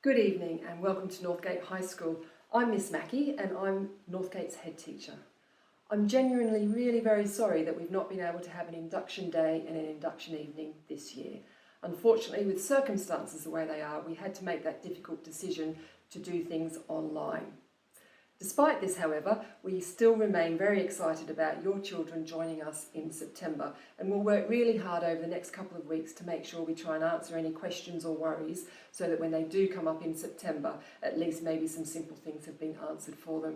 Good evening and welcome to Northgate High School. I'm Miss Mackey and I'm Northgate's head teacher. I'm genuinely really very sorry that we've not been able to have an induction day and an induction evening this year. Unfortunately, with circumstances the way they are, we had to make that difficult decision to do things online. Despite this, however, we still remain very excited about your children joining us in September, and we'll work really hard over the next couple of weeks to make sure we try and answer any questions or worries so that when they do come up in September, at least maybe some simple things have been answered for them.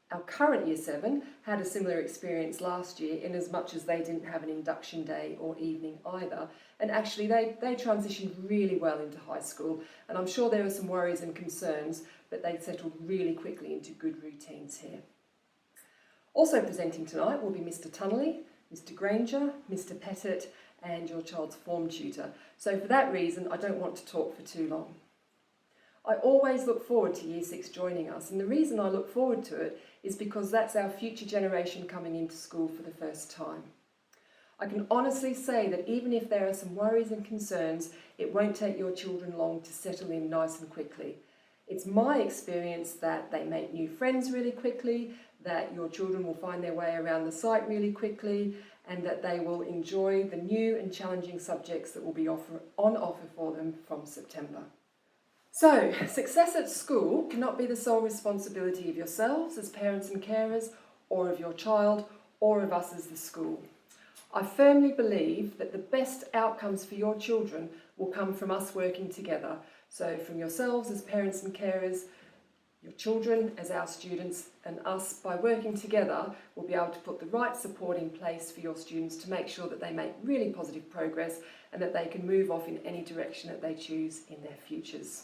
Our current Year 7 had a similar experience last year in as much as they didn't have an induction day or evening either, and actually they transitioned really well into high school, and I'm sure there were some worries and concerns, but they settled really quickly into good routines here. Also presenting tonight will be Mr Tunnelly, Mr Granger, Mr Pettit and your child's form tutor. So for that reason I don't want to talk for too long. I always look forward to Year 6 joining us, and the reason I look forward to it is because that's our future generation coming into school for the first time. I can honestly say that even if there are some worries and concerns, it won't take your children long to settle in nice and quickly. It's my experience that they make new friends really quickly, that your children will find their way around the site really quickly, and that they will enjoy the new and challenging subjects that will be on offer for them from September. So, success at school cannot be the sole responsibility of yourselves as parents and carers, or of your child, or of us as the school. I firmly believe that the best outcomes for your children will come from us working together. So from yourselves as parents and carers, your children as our students, and us by working together will be able to put the right support in place for your students to make sure that they make really positive progress and that they can move off in any direction that they choose in their futures.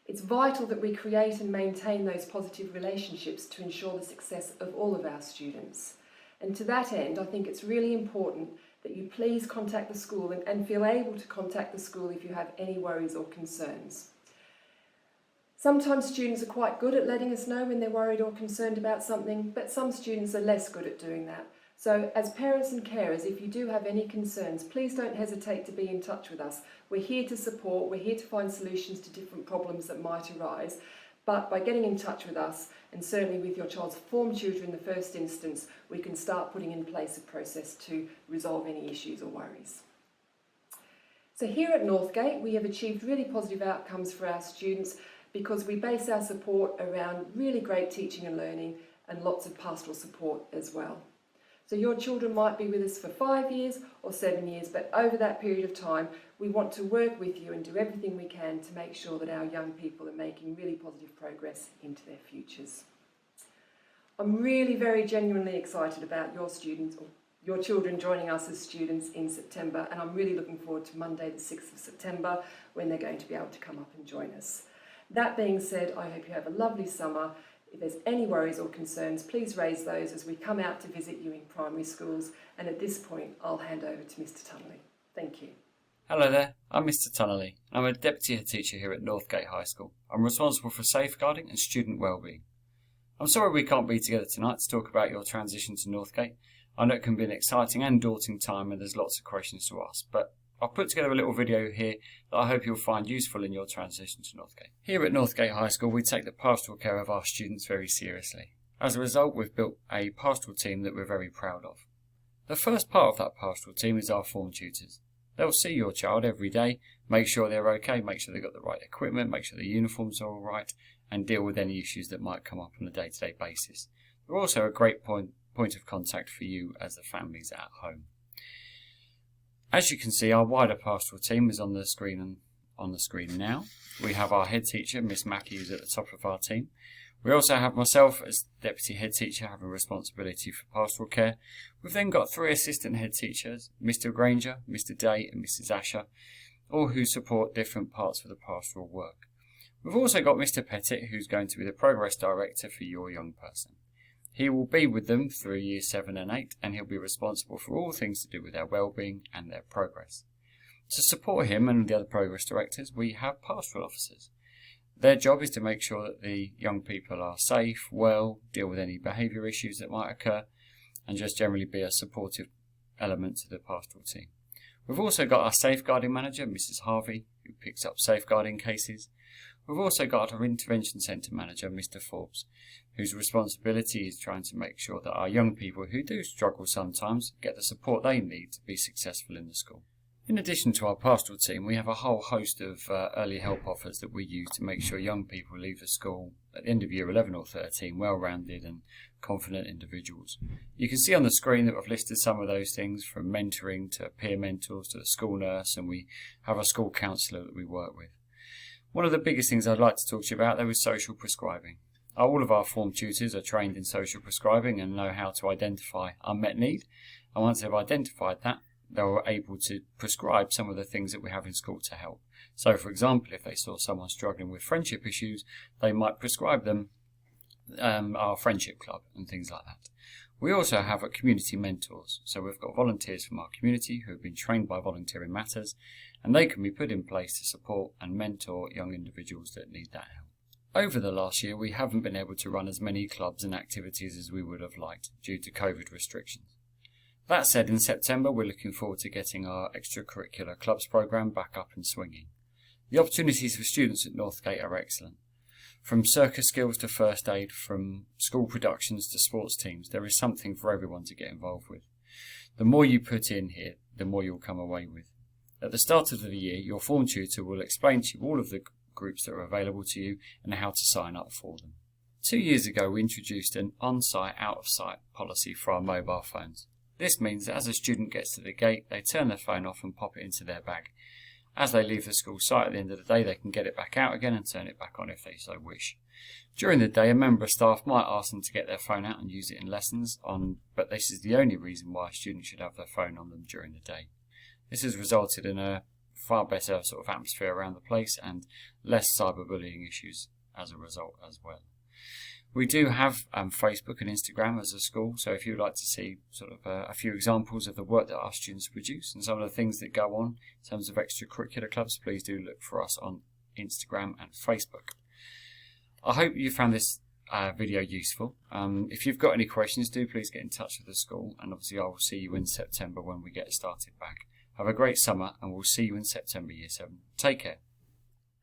It's vital that we create and maintain those positive relationships to ensure the success of all of our students. And to that end, I think it's really important that you please contact the school and feel able to contact the school if you have any worries or concerns. Sometimes students are quite good at letting us know when they're worried or concerned about something, but some students are less good at doing that. So as parents and carers, if you do have any concerns, please don't hesitate to be in touch with us. We're here to support, we're here to find solutions to different problems that might arise, but by getting in touch with us, and certainly with your child's form tutor in the first instance, we can start putting in place a process to resolve any issues or worries. So here at Northgate, we have achieved really positive outcomes for our students because we base our support around really great teaching and learning and lots of pastoral support as well. So your children might be with us for 5 years or 7 years, but over that period of time, we want to work with you and do everything we can to make sure that our young people are making really positive progress into their futures. I'm really very genuinely excited about your students, or your children joining us as students in September, and I'm really looking forward to Monday the 6th of September when they're going to be able to come up and join us. That being said, I hope you have a lovely summer. If there's any worries or concerns, please raise those as we come out to visit you in primary schools. And at this point, I'll hand over to Mr Tunnelly. Thank you. Hello there, I'm Mr Tunnelly. I'm a Deputy Head Teacher here at Northgate High School. I'm responsible for safeguarding and student wellbeing. I'm sorry we can't be together tonight to talk about your transition to Northgate. I know it can be an exciting and daunting time and there's lots of questions to ask, but I've put together a little video here that I hope you'll find useful in your transition to Northgate. Here at Northgate High School, we take the pastoral care of our students very seriously. As a result, we've built a pastoral team that we're very proud of. The first part of that pastoral team is our form tutors. They'll see your child every day, make sure they're okay, make sure they've got the right equipment, make sure the uniforms are all right, and deal with any issues that might come up on a day-to-day basis. They're also a great point of contact for you as the families at home. As you can see, our wider pastoral team is on the screen now. We have our head teacher, Miss Mackey, who's at the top of our team. We also have myself as deputy head teacher having responsibility for pastoral care. We've then got 3 assistant head teachers, Mr Granger, Mr Day and Mrs Asher, all who support different parts of the pastoral work. We've also got Mr Pettit, who's going to be the progress director for your young person. He will be with them through Years 7 and 8 and he'll be responsible for all things to do with their well-being and their progress. To support him and the other progress directors, we have pastoral officers. Their job is to make sure that the young people are safe, well, deal with any behaviour issues that might occur, and just generally be a supportive element to the pastoral team. We've also got our safeguarding manager, Mrs Harvey, who picks up safeguarding cases. We've also got our intervention centre manager, Mr. Forbes, whose responsibility is trying to make sure that our young people who do struggle sometimes get the support they need to be successful in the school. In addition to our pastoral team, we have a whole host of early help offers that we use to make sure young people leave the school at the end of year 11 or 13 well-rounded and confident individuals. You can see on the screen that we've listed some of those things, from mentoring to peer mentors to the school nurse, and we have a school counsellor that we work with. One of the biggest things I'd like to talk to you about though is social prescribing. All of our form tutors are trained in social prescribing and know how to identify unmet need, and once they've identified that, they're able to prescribe some of the things that we have in school to help. So for example, if they saw someone struggling with friendship issues, they might prescribe them our friendship club and things like that. We also have community mentors, so we've got volunteers from our community who have been trained by Volunteering Matters, and they can be put in place to support and mentor young individuals that need that help. Over the last year, we haven't been able to run as many clubs and activities as we would have liked due to COVID restrictions. That said, in September, we're looking forward to getting our extracurricular clubs programme back up and swinging. The opportunities for students at Northgate are excellent. From circus skills to first aid, from school productions to sports teams, there is something for everyone to get involved with. The more you put in here, the more you'll come away with. At the start of the year, your form tutor will explain to you all of the groups that are available to you and how to sign up for them. 2 years ago, we introduced an on-site, out-of-sight policy for our mobile phones. This means that as a student gets to the gate, they turn their phone off and pop it into their bag. As they leave the school site at the end of the day, they can get it back out again and turn it back on if they so wish. During the day, a member of staff might ask them to get their phone out and use it in lessons, but this is the only reason why a student should have their phone on them during the day. This has resulted in a far better sort of atmosphere around the place and less cyberbullying issues as a result as well. We do have Facebook and Instagram as a school, so if you'd like to see sort of a few examples of the work that our students produce and some of the things that go on in terms of extracurricular clubs, please do look for us on Instagram and Facebook. I hope you found this video useful. If you've got any questions, do please get in touch with the school, and obviously I will see you in September when we get started back. Have a great summer, and we'll see you in September, Year 7. Take care.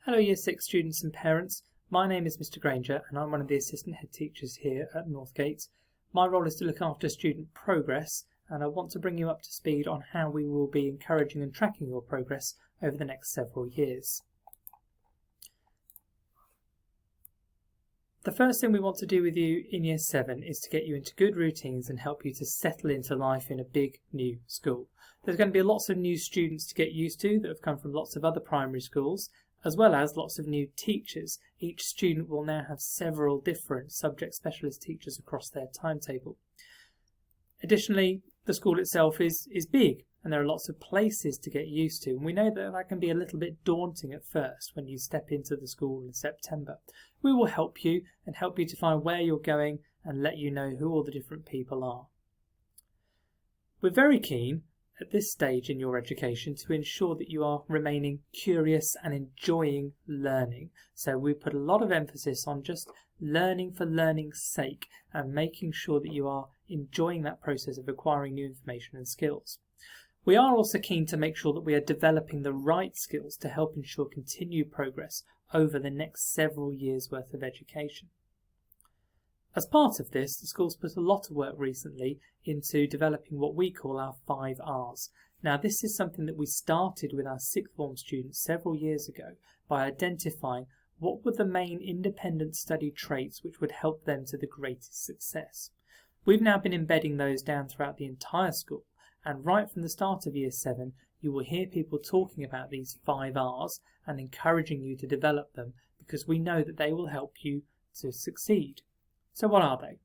Hello Year 6 students and parents. My name is Mr. Granger and I'm one of the assistant head teachers here at Northgate. My role is to look after student progress, and I want to bring you up to speed on how we will be encouraging and tracking your progress over the next several years. The first thing we want to do with you in Year 7 is to get you into good routines and help you to settle into life in a big new school. There's going to be lots of new students to get used to that have come from lots of other primary schools, as well as lots of new teachers. Each student will now have several different subject specialist teachers across their timetable. Additionally, the school itself is big and there are lots of places to get used to, and we know that that can be a little bit daunting at first when you step into the school in September. We will help you and help you to find where you're going and let you know who all the different people are. We're very keen at this stage in your education to ensure that you are remaining curious and enjoying learning. So we put a lot of emphasis on just learning for learning's sake and making sure that you are enjoying that process of acquiring new information and skills. We are also keen to make sure that we are developing the right skills to help ensure continued progress over the next several years' worth of education. As part of this, the school's put a lot of work recently into developing what we call our 5 R's. Now, this is something that we started with our 6th form students several years ago by identifying what were the main independent study traits which would help them to the greatest success. We've now been embedding those down throughout the entire school, and right from the start of Year 7, you will hear people talking about these 5 R's and encouraging you to develop them, because we know that they will help you to succeed. So what are they?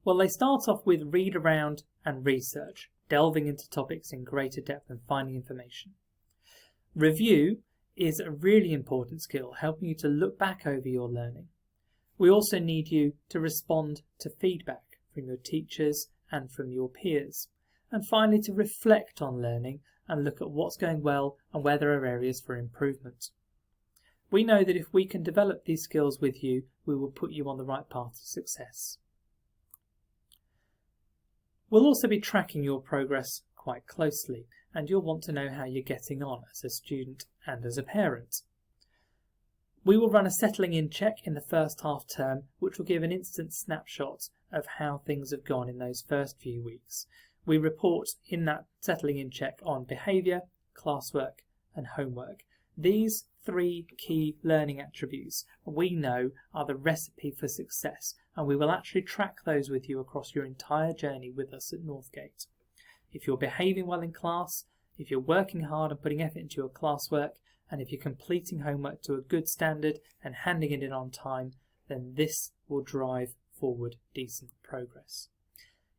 Well, they start off with read around and research, delving into topics in greater depth and finding information. Review is a really important skill, helping you to look back over your learning. We also need you to respond to feedback from your teachers and from your peers. And finally, to reflect on learning and look at what's going well and where there are areas for improvement. We know that if we can develop these skills with you, we will put you on the right path to success. We'll also be tracking your progress quite closely, and you'll want to know how you're getting on as a student and as a parent. We will run a settling in check in the first half term, which will give an instant snapshot of how things have gone in those first few weeks. We report in that settling in check on behaviour, classwork and homework. These 3 key learning attributes we know are the recipe for success, and we will actually track those with you across your entire journey with us at Northgate. If you're behaving well in class, if you're working hard and putting effort into your classwork, and if you're completing homework to a good standard and handing it in on time, then this will drive forward decent progress.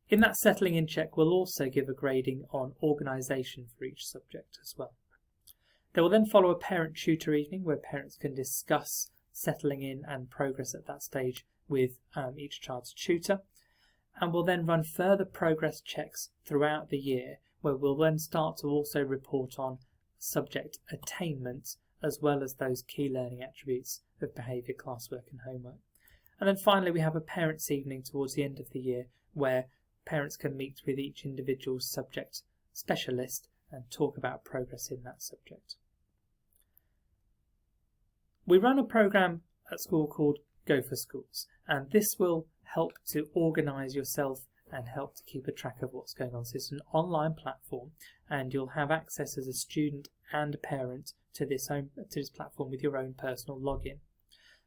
In that settling in check, we'll also give a grading on organisation for each subject as well. There will then follow a parent-tutor evening where parents can discuss settling in and progress at that stage with each child's tutor. And we'll then run further progress checks throughout the year, where we'll then start to also report on subject attainment as well as those key learning attributes of behaviour, classwork and homework. And then finally we have a parents' evening towards the end of the year where parents can meet with each individual subject specialist and talk about progress in that subject. We run a programme at school called Go for Schools, and this will help to organise yourself and help to keep a track of what's going on. So it's an online platform, and you'll have access as a student and a parent to this platform with your own personal login.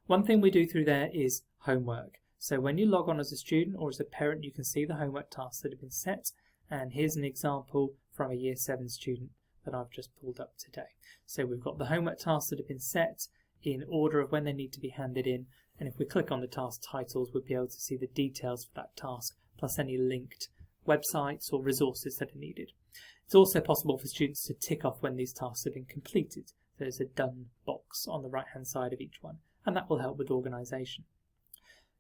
One thing we do through there is homework. So when you log on as a student or as a parent, you can see the homework tasks that have been set. And here's an example from a Year 7 student that I've just pulled up today. So we've got the homework tasks that have been set in order of when they need to be handed in. And if we click on the task titles, we'll be able to see the details for that task, plus any linked websites or resources that are needed. It's also possible for students to tick off when these tasks have been completed. There's a done box on the right hand side of each one, and that will help with organisation.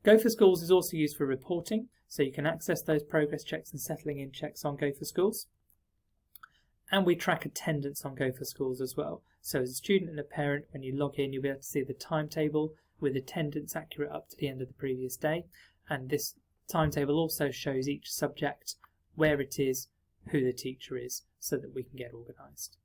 Go for Schools is also used for reporting, so you can access those progress checks and settling in checks on Go for Schools. And we track attendance on Go for Schools as well. So as a student and a parent, when you log in, you'll be able to see the timetable with attendance accurate up to the end of the previous day. And this timetable also shows each subject, where it is, who the teacher is, so that we can get organised.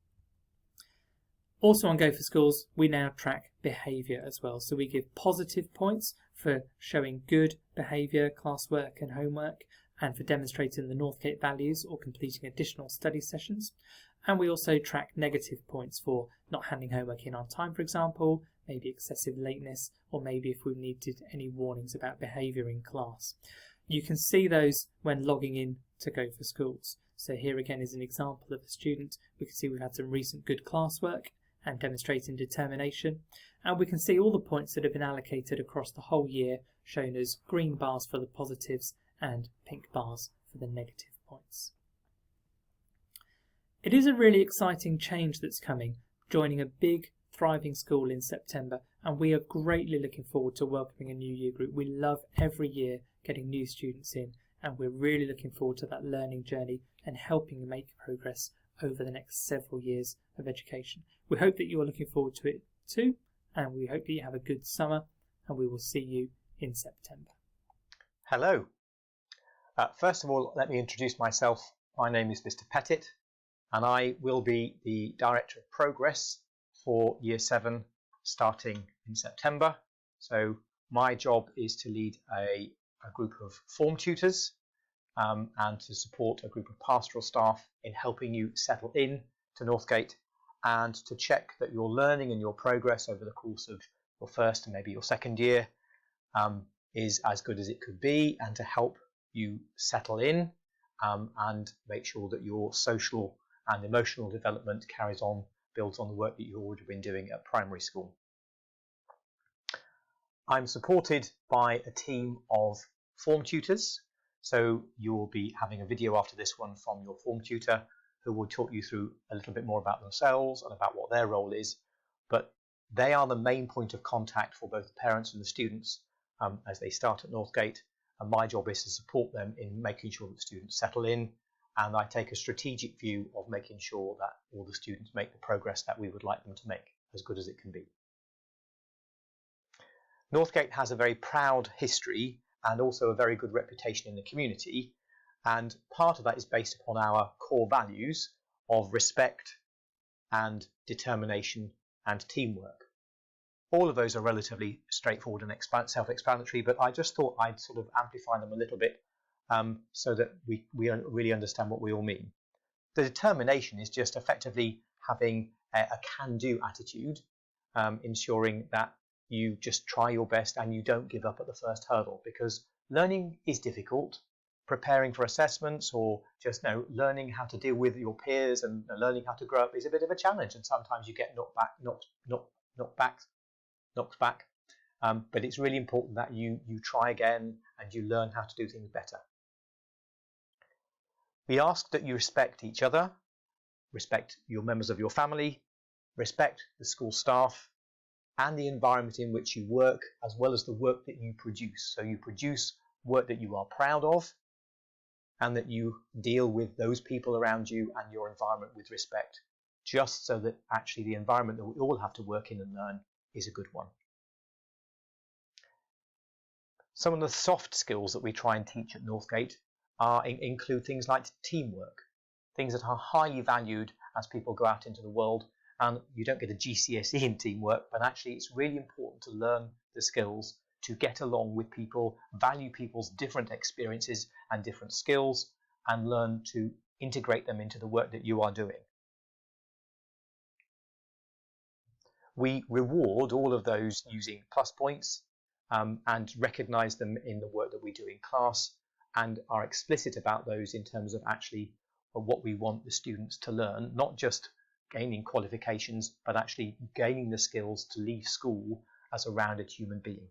Also on Go for Schools, we now track behaviour as well. So we give positive points for showing good behaviour, classwork and homework, and for demonstrating the Northgate values or completing additional study sessions. And we also track negative points for not handing homework in on time, for example, maybe excessive lateness, or maybe if we needed any warnings about behaviour in class. You can see those when logging in to Go for Schools. So here again is an example of a student. We can see we've had some recent good classwork and demonstrating determination, and we can see all the points that have been allocated across the whole year shown as green bars for the positives and pink bars for the negative points. It is a really exciting change that's coming, joining a big thriving school in September, and we are greatly looking forward to welcoming a new year group. We love every year getting new students in, and we're really looking forward to that learning journey and helping make progress over the next several years of education. We hope that you are looking forward to it too, and we hope that you have a good summer, and we will see you in September. Hello. First of all, let me introduce myself. My name is Mr. Pettit, and I will be the Director of Progress for Year 7 starting in September. So my job is to lead a group of form tutors and to support a group of pastoral staff in helping you settle in to Northgate and to check that your learning and your progress over the course of your first and maybe your second year is as good as it could be, and to help you settle in and make sure that your social and emotional development builds on the work that you've already been doing at primary school. I'm supported by a team of form tutors, so you'll be having a video after this one from your form tutor who will talk you through a little bit more about themselves and about what their role is, but they are the main point of contact for both the parents and the students as they start at Northgate, and my job is to support them in making sure that students settle in, and I take a strategic view of making sure that all the students make the progress that we would like them to make as good as it can be. Northgate has a very proud history and also a very good reputation in the community, and part of that is based upon our core values of respect and determination and teamwork. All of those are relatively straightforward and self-explanatory, but I just thought I'd sort of amplify them a little bit so that we really understand what we all mean. The determination is just effectively having a can-do attitude, ensuring that you just try your best and you don't give up at the first hurdle, because learning is difficult. Preparing for assessments or just learning how to deal with your peers and learning how to grow up is a bit of a challenge, and sometimes you get knocked back. But it's really important that you try again and you learn how to do things better. We ask that you respect each other, respect your members of your family, respect the school staff and the environment in which you work, as well as the work that you produce. So you produce work that you are proud of, and that you deal with those people around you and your environment with respect, just so that actually the environment that we all have to work in and learn is a good one. Some of the soft skills that we try and teach at Northgate include things like teamwork, things that are highly valued as people go out into the world. And you don't get a GCSE in teamwork, but actually it's really important to learn the skills to get along with people, value people's different experiences and different skills, and learn to integrate them into the work that you are doing. We reward all of those using plus points and recognise them in the work that we do in class, and are explicit about those in terms of actually what we want the students to learn, not just gaining qualifications, but actually gaining the skills to leave school as a rounded human being.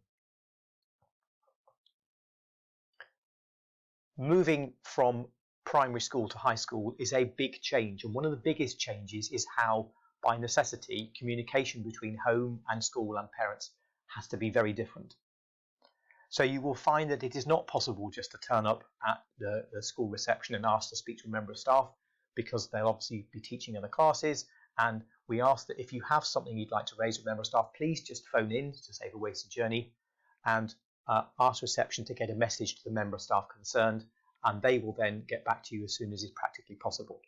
Moving from primary school to high school is a big change, and one of the biggest changes is how, by necessity, communication between home and school and parents has to be very different. So you will find that it is not possible just to turn up at the school reception and ask to speak to a member of staff, because they'll obviously be teaching other classes, and we ask that if you have something you'd like to raise with a member of staff, please just phone in to save a wasted journey, and ask reception to get a message to the member of staff concerned, and they will then get back to you as soon as is practically possible.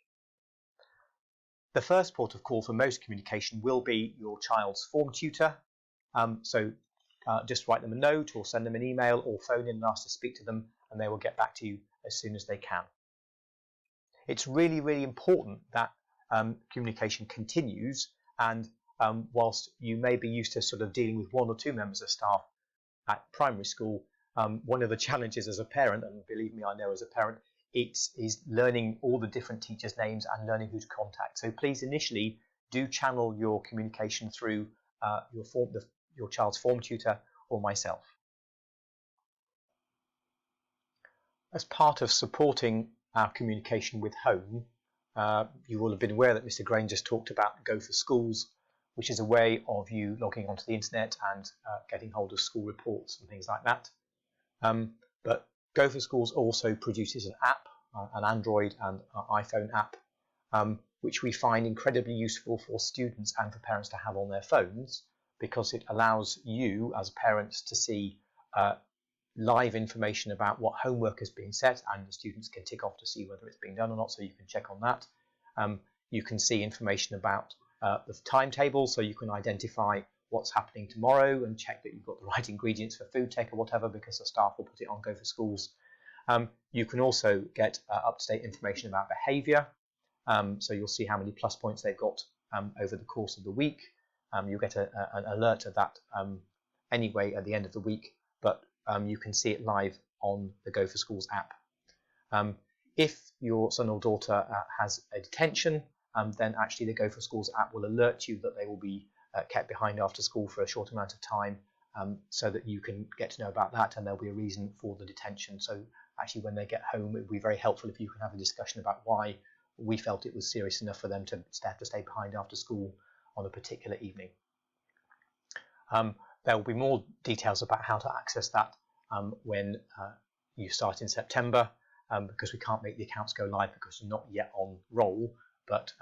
The first port of call for most communication will be your child's form tutor, so just write them a note or send them an email or phone in and ask to speak to them, and they will get back to you as soon as they can. It's really, really important that communication continues, and whilst you may be used to sort of dealing with one or two members of staff at primary school, one of the challenges as a parent, and believe me, I know as a parent, is learning all the different teachers' names and learning who to contact. So please initially do channel your communication through your child's form tutor or myself. As part of supporting our communication with home, you will have been aware that Mr. Grain just talked about Go for Schools, which is a way of you logging onto the internet and getting hold of school reports and things like that. But Go for Schools also produces an app, an Android and iPhone app, which we find incredibly useful for students and for parents to have on their phones, because it allows you as parents to see live information about what homework has been set, and the students can tick off to see whether it's been done or not, so you can check on that. You can see information about the timetable, so you can identify what's happening tomorrow and check that you've got the right ingredients for food tech or whatever, because the staff will put it on Go for Schools. You can also get up-to-date information about behaviour, so you'll see how many plus points they've got over the course of the week. You'll get an alert of that anyway at the end of the week, but you can see it live on the Go for Schools app. If your son or daughter has a detention, then actually the Go for Schools app will alert you that they will be kept behind after school for a short amount of time, so that you can get to know about that, and there'll be a reason for the detention. So actually when they get home, it would be very helpful if you can have a discussion about why we felt it was serious enough for them to have to stay behind after school on a particular evening. There will be more details about how to access that when you start in September, because we can't make the accounts go live because you're not yet on roll, but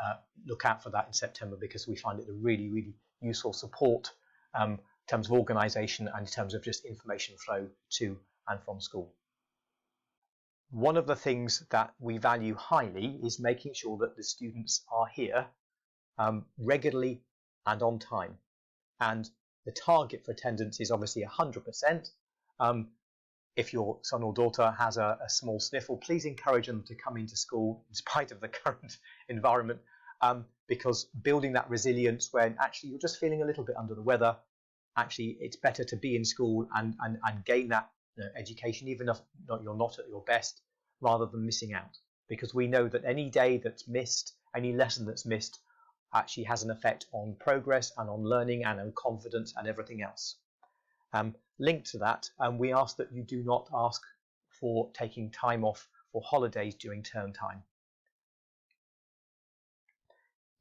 look out for that in September, because we find it a really, really useful support in terms of organisation and in terms of just information flow to and from school. One of the things that we value highly is making sure that the students are here regularly and on time. And the target for attendance is obviously 100%. If your son or daughter has a small sniffle, please encourage them to come into school in spite of the current environment, because building that resilience when actually you're just feeling a little bit under the weather, actually it's better to be in school and gain that education, even if you're not at your best, rather than missing out. Because we know that any day that's missed, any lesson that's missed, actually has an effect on progress and on learning and on confidence and everything else. Linked to that, we ask that you do not ask for taking time off for holidays during term time.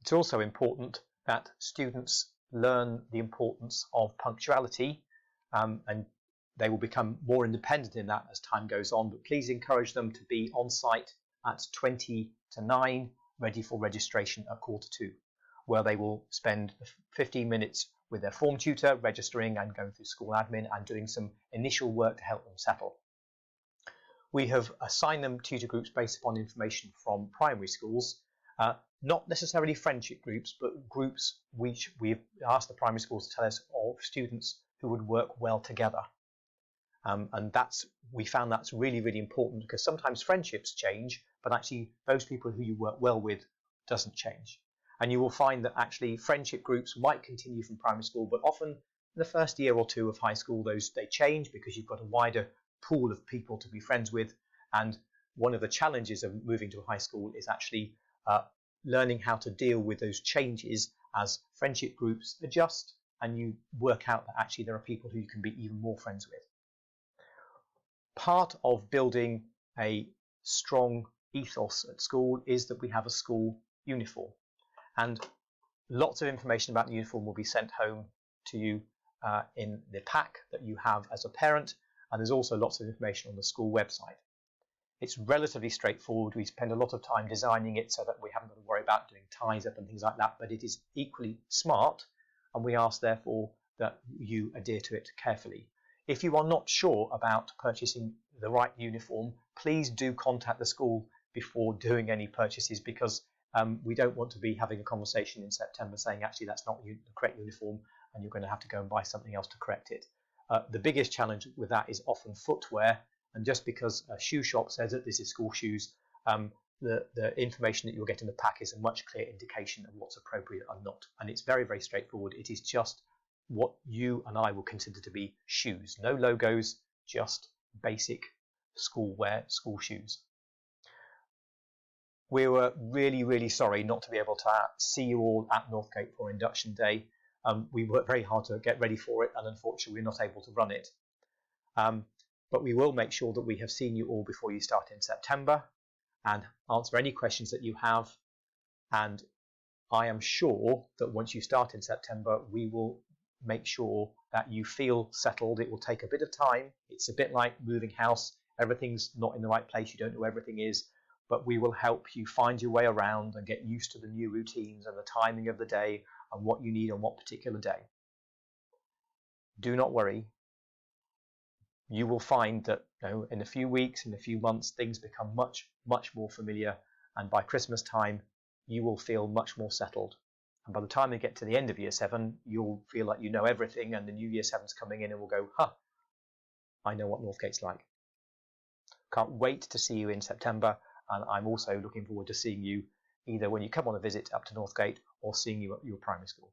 It's also important that students learn the importance of punctuality, and they will become more independent in that as time goes on, but please encourage them to be on site at 20 to 9, ready for registration at 1:45, where they will spend 15 minutes with their form tutor, registering and going through school admin and doing some initial work to help them settle. We have assigned them tutor groups based upon information from primary schools, not necessarily friendship groups, but groups which we've asked the primary schools to tell us of students who would work well together. And we found that's really, really important, because sometimes friendships change, but actually those people who you work well with doesn't change. And you will find that actually friendship groups might continue from primary school, but often in the first year or two of high school, they change because you've got a wider pool of people to be friends with. And one of the challenges of moving to a high school is actually learning how to deal with those changes as friendship groups adjust and you work out that actually there are people who you can be even more friends with. Part of building a strong ethos at school is that we have a school uniform. And lots of information about the uniform will be sent home to you in the pack that you have as a parent, and there's also lots of information on the school website. It's relatively straightforward. We spend a lot of time designing it so that we haven't got to worry about doing ties up and things like that, but it is equally smart, and we ask therefore that you adhere to it carefully. If you are not sure about purchasing the right uniform, please do contact the school before doing any purchases, because we don't want to be having a conversation in September saying actually that's not the correct uniform and you're going to have to go and buy something else to correct it. The biggest challenge with that is often footwear, and just because a shoe shop says that this is school shoes, the information that you'll get in the pack is a much clearer indication of what's appropriate or not. And it's very, very straightforward. It is just what you and I will consider to be shoes. No logos, just basic school wear, school shoes. We were really, really sorry not to be able to see you all at Northgate for Induction Day. We worked very hard to get ready for it, and unfortunately we're not able to run it. But we will make sure that we have seen you all before you start in September and answer any questions that you have. And I am sure that once you start in September, we will make sure that you feel settled. It will take a bit of time. It's a bit like moving house. Everything's not in the right place. You don't know where everything is. But we will help you find your way around and get used to the new routines and the timing of the day and what you need on what particular day. Do not worry. You will find that in a few weeks, in a few months, things become much, much more familiar. And by Christmas time, you will feel much more settled. And by the time you get to the end of Year 7, you'll feel like you know everything, and the new Year 7's coming in and will go, I know what Northgate's like. Can't wait to see you in September. And I'm also looking forward to seeing you either when you come on a visit up to Northgate or seeing you at your primary school.